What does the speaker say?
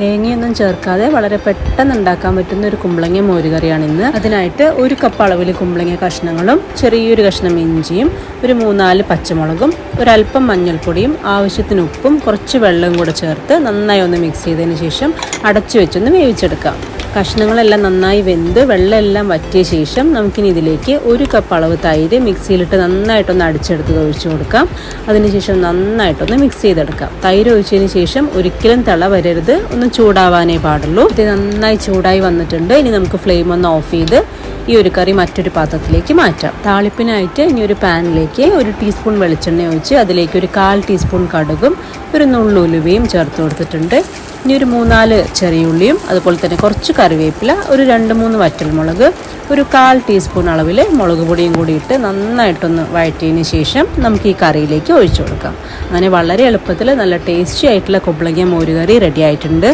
തേങ്ങയൊന്നും ചേർക്കാതെ വളരെ പെട്ടെന്ന് ഉണ്ടാക്കാൻ പറ്റുന്ന ഒരു കുമ്പളങ്ങ മോരുകറിയാണ് ഇന്ന്. അതിനായിട്ട് 1 കപ്പ് അളവിൽ കുമ്പളങ്ങ കഷ്ണങ്ങളും ചെറിയൊരു കഷ്ണം ഇഞ്ചിയും 3-4 പച്ചമുളകും ഒരല്പം മഞ്ഞൾപ്പൊടിയും ആവശ്യത്തിന് ഉപ്പും കുറച്ച് വെള്ളവും കൂടെ ചേർത്ത് നന്നായി ഒന്ന് മിക്സ് ചെയ്തതിന് ശേഷം അടച്ചു വെച്ചൊന്ന് വേവിച്ചെടുക്കാം. കഷ്ണങ്ങളെല്ലാം നന്നായി വെന്ത് വെള്ളമെല്ലാം വറ്റിയ ശേഷം നമുക്കിനി ഇതിലേക്ക് 1 കപ്പ് അളവ് തൈര് മിക്സിയിലിട്ട് നന്നായിട്ടൊന്ന് അടിച്ചെടുത്ത് ഒഴിച്ചു കൊടുക്കാം. അതിനുശേഷം നന്നായിട്ടൊന്ന് മിക്സ് ചെയ്തെടുക്കാം. തൈര് ഒഴിച്ചതിന് ശേഷം ഒരിക്കലും തിള വരരുത്, ഒന്ന് ചൂടാവാനേ പാടുള്ളൂ. ഇത് നന്നായി ചൂടായി വന്നിട്ടുണ്ട്. ഇനി നമുക്ക് ഫ്ലെയിം ഒന്ന് ഓഫ് ചെയ്ത് ഈ ഒരു കറി മറ്റൊരു പാത്രത്തിലേക്ക് മാറ്റാം. താളിപ്പിനായിട്ട് ഇനി ഒരു പാനിലേക്ക് 1 ടീസ്പൂൺ വെളിച്ചെണ്ണ ഒഴിച്ച് അതിലേക്ക് 1/4 ടീസ്പൂൺ കടുകും 1 നുള്ളു ഉലുവയും ചേർത്ത് കൊടുത്തിട്ടുണ്ട്. ഇനി 3-4 ചെറിയുള്ളിയും അതുപോലെ തന്നെ കുറച്ച് കറിവേപ്പില, 2-3 വറ്റൽമുളക്, 1/4 ടീസ്പൂൺ അളവിൽ മുളക് പൊടിയും കൂടി ഇട്ട് നന്നായിട്ടൊന്ന് വഴറ്റിയതിന് ശേഷം നമുക്ക് ഈ കറിയിലേക്ക് ഒഴിച്ചു കൊടുക്കാം. അങ്ങനെ വളരെ എളുപ്പത്തിൽ നല്ല ടേസ്റ്റി ആയിട്ടുള്ള കുമ്പളങ്ങ മോരുകറി റെഡി ആയിട്ടുണ്ട്.